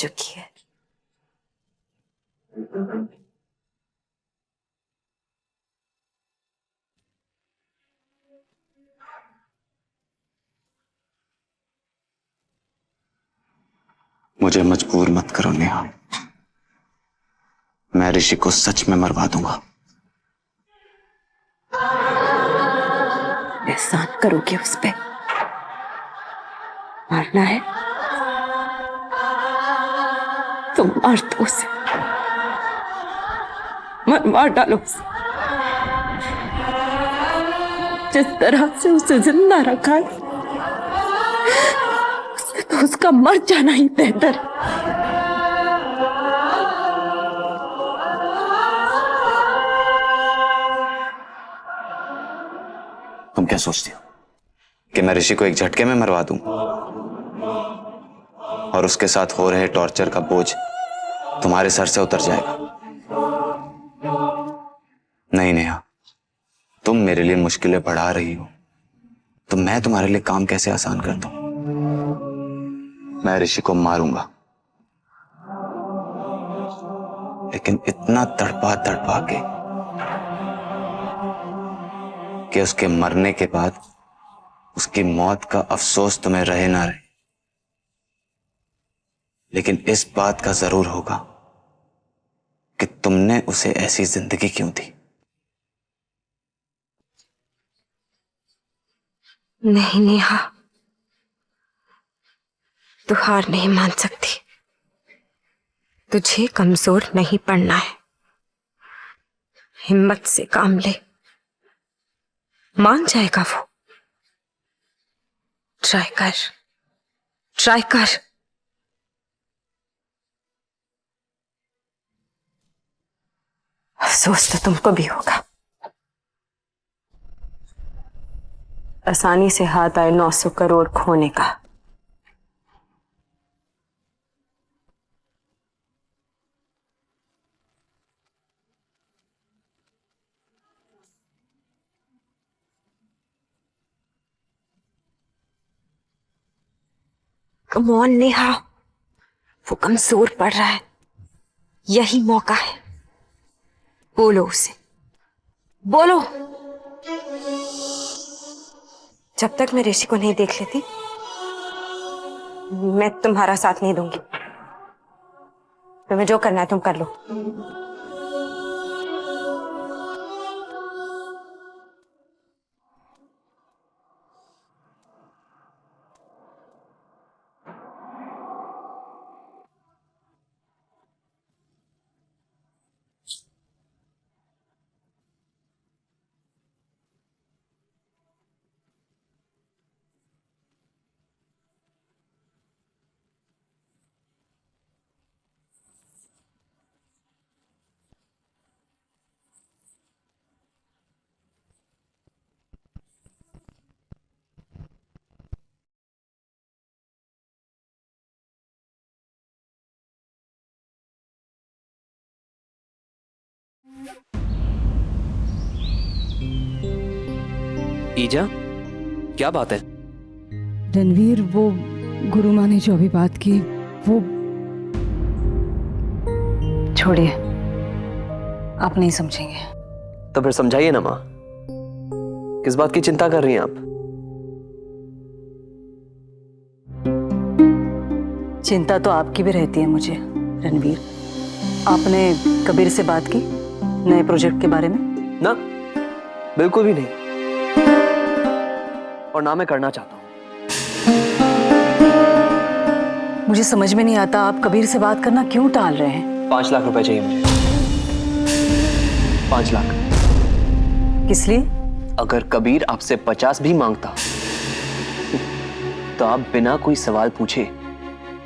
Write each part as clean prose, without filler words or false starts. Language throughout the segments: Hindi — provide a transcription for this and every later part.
चुकी है। मुझे मजबूर मत करो नेहा, मैं ऋषि को सच में मरवा दूंगा। एहसान करोगे उस पे? मारना है तुम मार दो उसे, मार डालो उसे। जिस तरह से उसे जिंदा रखा है उससे तो उसका मर जाना ही बेहतर है। तुम क्या सोचती हो कि मैं ऋषि को एक झटके में मरवा दूं और उसके साथ हो रहे टॉर्चर का बोझ तुम्हारे सर से उतर जाएगा? नहीं नेहा, तुम मेरे लिए मुश्किलें बढ़ा रही हो तो मैं तुम्हारे लिए काम कैसे आसान कर दूं? मैं ऋषि को मारूंगा, लेकिन इतना तड़पा तड़पा के कि उसके मरने के बाद उसकी मौत का अफसोस तुम्हें रहे ना रहे, लेकिन इस बात का जरूर होगा कि तुमने उसे ऐसी जिंदगी क्यों दी। नहीं नेहा, तू हार नहीं मान सकती। तुझे कमजोर नहीं पड़ना है, हिम्मत से काम ले, मान जाएगा वो। ट्राई कर, ट्राई कर। अफसोस तो तुमको भी होगा। आसानी से हाथ आए 900 करोड़ खोने का। कम ऑन नेहा, वो कमजोर पड़ रहा है, यही मौका है। बोलो उसे, बोलो। जब तक मैं ऋषि को नहीं देख लेती मैं तुम्हारा साथ नहीं दूंगी। तुम्हें जो करना है तुम कर लो। ईजा, क्या बात है? रणवीर, वो गुरु माँ ने जो अभी बात की वो छोड़िए, आप नहीं समझेंगे। तो फिर समझाइए ना माँ, किस बात की चिंता कर रही हैं आप? चिंता तो आपकी भी रहती है मुझे रणवीर। आपने कबीर से बात की नए प्रोजेक्ट के बारे में? ना, बिल्कुल भी नहीं, और ना मैं करना चाहता हूं। मुझे समझ में नहीं आता आप कबीर से बात करना क्यों टाल रहे हैं? 5 लाख रुपए चाहिए मुझे। 5 लाख। किस लिए? अगर कबीर आपसे 50 भी मांगता तो आप बिना कोई सवाल पूछे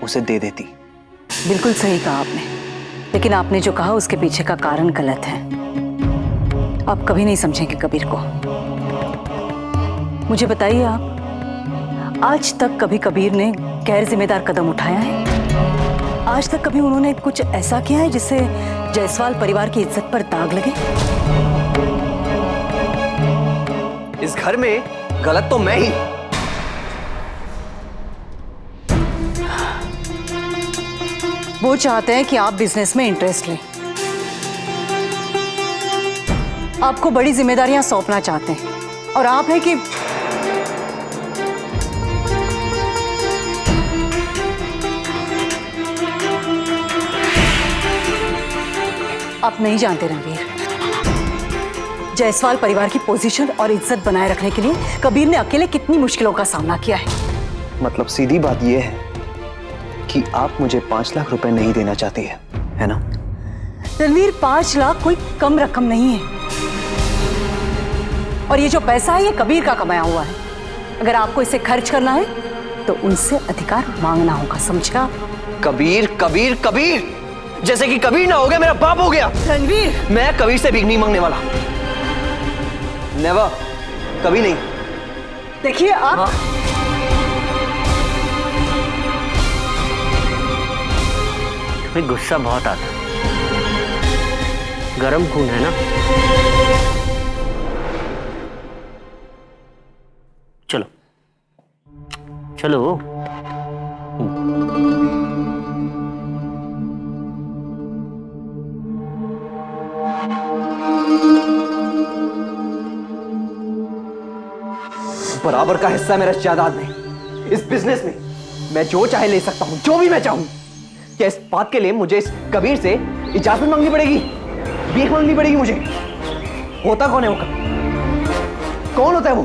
उसे दे देती। बिल्कुल सही कहा आपने, लेकिन आपने जो कहा उसके पीछे का कारण गलत है। आप कभी नहीं समझेंगे कबीर को। मुझे बताइए, आप आज तक कभी कबीर ने गैर जिम्मेदार कदम उठाया है? आज तक कभी उन्होंने कुछ ऐसा किया है जिससे जायसवाल परिवार की इज्जत पर दाग लगे? इस घर में गलत तो मैं ही। वो चाहते हैं कि आप बिजनेस में इंटरेस्ट लें, आपको बड़ी जिम्मेदारियां सौंपना चाहते हैं, और आप है कि आप नहीं जानते रणवीर, जायसवाल परिवार की पोजीशन और इज्जत बनाए रखने के लिए कबीर ने अकेले कितनी मुश्किलों का सामना किया है। मतलब सीधी बात यह है कि आप मुझे 5 लाख रुपए नहीं देना चाहती है ना? रणवीर, 5 लाख कोई कम रकम नहीं है, और ये जो पैसा है ये कबीर का कमाया हुआ है। अगर आपको इसे खर्च करना है तो उनसे अधिकार मांगना होगा, समझा? कबीर कबीर कबीर, जैसे कि कबीर ना हो गया मेरा बाप हो गया। रणवीर, मैं कबीर से भीख नहीं मांगने वाला, नेवर, कभी नहीं। देखिए आप तुम्हें गुस्सा बहुत आता है, गरम खून है ना? चलो चलो। बराबर का हिस्सा है मेरा जायदाद में, इस बिजनेस में। मैं जो चाहे ले सकता हूं, जो भी मैं चाहूं। क्या इस बात के लिए मुझे इस कबीर से इजाजत मांगनी पड़ेगी, भीख मांगनी पड़ेगी मुझे? होता कौन है वो कौन होता है वो?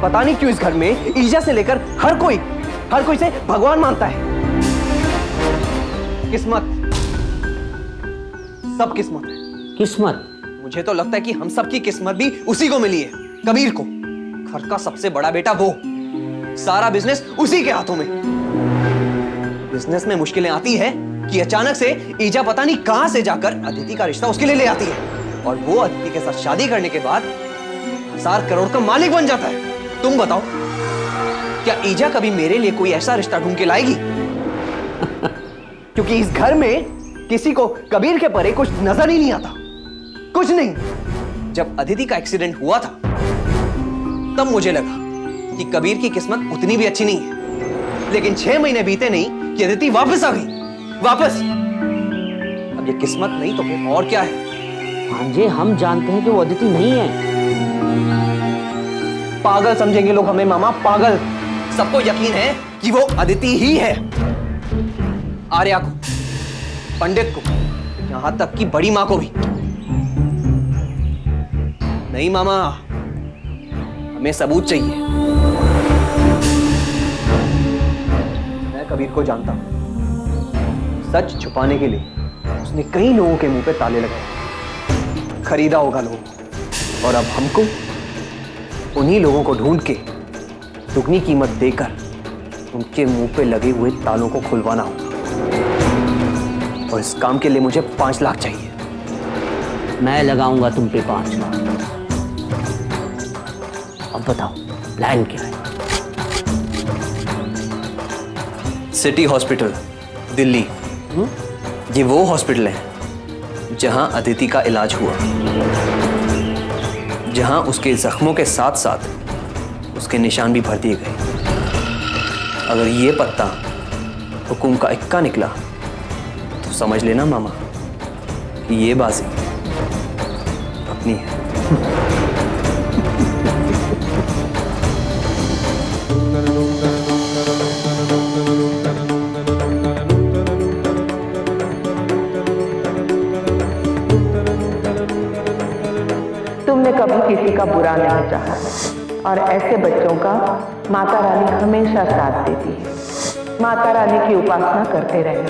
पता नहीं क्यों इस घर में ईजा से लेकर हर कोई से भगवान मानता है। किस्मत, सब किस्मत है। किस्मत? मुझे तो लगता है कि हम सब की किस्मत भी उसी को मिली है, कबीर को। घर का सबसे बड़ा बेटा वो, सारा बिजनेस उसी के हाथों में। बिजनेस में मुश्किलें आती है कि अचानक से ईजा पता नहीं कहां से जाकर अदिति का रिश्ता उसके लिए ले आती है, और वो अदिति के साथ शादी करने के बाद 1000 करोड़ का मालिक बन जाता है। तुम बताओ, क्या ईजा कभी मेरे लिए कोई ऐसा रिश्ता ढूंढ के लाएगी? क्योंकि इस घर में किसी को कबीर के परे कुछ नजर ही नहीं आता, कुछ नहीं। जब अदिति का एक्सीडेंट हुआ था तब मुझे लगा कि कबीर की किस्मत उतनी भी अच्छी नहीं है, लेकिन 6 महीने बीते नहीं कि अदिति वापस आ गई, वापस। अब ये किस्मत नहीं तो फिर और क्या है? भांजे, हम जानते हैं कि वो अदिति नहीं है। पागल समझेंगे लोग हमें मामा, पागल। सबको यकीन है कि वो अदिति ही है। आर्या को, पंडित को, यहां तक कि बड़ी मां को भी। नहीं मामा, हमें सबूत चाहिए। मैं कबीर को जानता हूं। सच छुपाने के लिए उसने कई लोगों के मुंह पे ताले लगाए, खरीदा होगा लोगों को, और अब हमको उन्हीं लोगों को ढूंढ के दुगनी कीमत देकर उनके मुंह पे लगे हुए तालों को खुलवाना होगा। और इस काम के लिए मुझे 5 लाख चाहिए। मैं लगाऊंगा तुम पे 5 लाख। अब बताओ प्लान क्या है? City hospital, Delhi. ये वो हॉस्पिटल है जहां अदिति का इलाज हुआ, जहां उसके जख्मों के साथ साथ उसके निशान भी भर दिए गए। अगर ये पत्ता हुकुम का इक्का निकला तो समझ लेना मामा कि ये बाजी अपनी है। तुमने कभी किसी का बुरा नहीं चाहा, और ऐसे बच्चों का माता रानी हमेशा साथ देती है। माता रानी की उपासना करते रहे।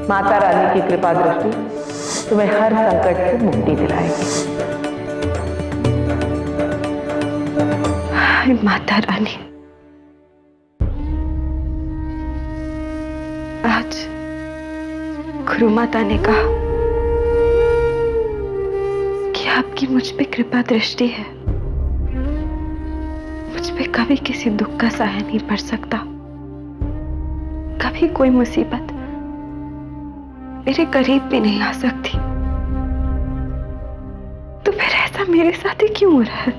माता रानी की कृपा दृष्टि तुम्हें हर संकट से मुक्ति दिलाएगी। हाय माता रानी, आज गुरु माता ने कहा कि आपकी मुझ पे कृपा दृष्टि है। मुझ पे कभी किसी दुख का सहाय नहीं पड़ सकता, कभी कोई मुसीबत मेरे करीब भी नहीं आ सकती। तो फिर ऐसा मेरे साथ ही क्यों हो रहा है?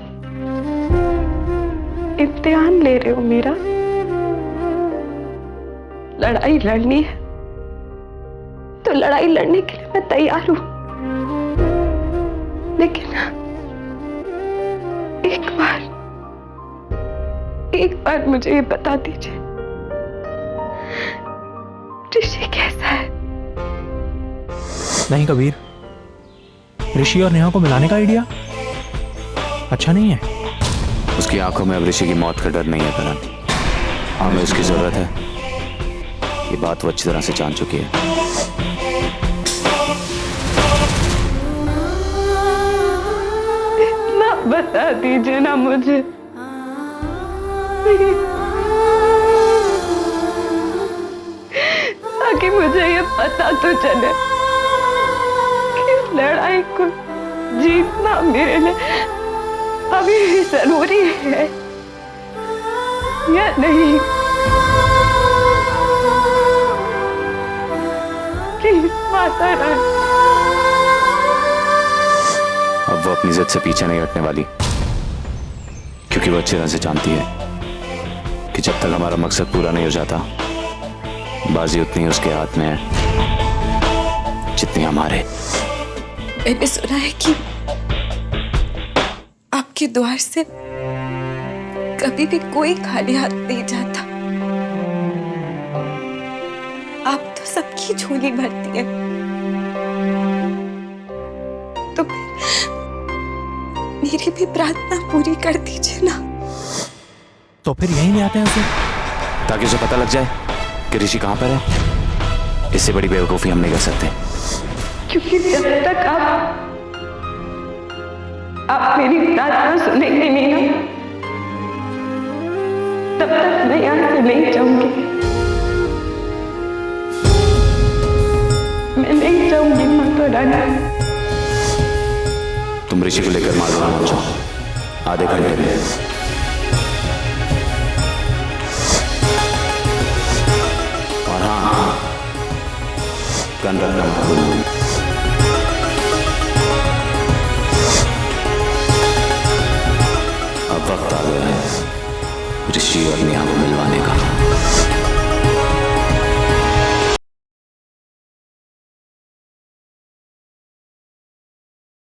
इम्तिहान ले रहे हो मेरा? लड़ाई लड़नी है तो लड़ाई लड़ने के लिए मैं तैयार हूं, लेकिन एक बार मुझे ये बता दीजिए, ऋषि कैसा है? नहीं कबीर, ऋषि और नेहा को मिलाने का आइडिया अच्छा नहीं है। उसकी आंखों में अब ऋषि की मौत का डर नहीं है करण। हमें उसकी जरूरत है, ये बात वो अच्छी तरह से जान चुकी है। इतना बता दीजिए ना मुझे, ताकि मुझे ये पता तो चले कि लड़ाई को जीतना मेरे लिए अभी भी जरूरी है या नहीं। प्लीज माता रानी। अब वो अपनी जिद से पीछे नहीं हटने वाली, क्योंकि वो अच्छी तरह से जानती है कि जब तक हमारा मकसद पूरा नहीं हो जाता, बाजी उतनी उसके हाथ में है जितनी हमारे। मैंने सुना है कि आपके द्वार से कभी भी कोई खाली हाथ नहीं जाता। आप तो सबकी झोली भरती है, तो मेरी भी प्रार्थना पूरी कर दीजिए ना। तो फिर यहीं ले आते हैं उसे, ताकि उसे पता लग जाए कि ऋषि कहां पर है। इससे बड़ी बेवकूफी हम नहीं कर सकते। क्योंकि जब तक आप मेरी प्रार्थना सुनेंगे नहीं ना, तब तक मैं यहाँ से नहीं जाऊंगी। मैं नहीं जाऊंगी माता रानी। तुम ऋषि को लेकर मालूम पहुंचो आधे घंटे में। और हाँ, गन रखना। अब वक्त आ गया है ऋषि और नेहा को मिलवाने का।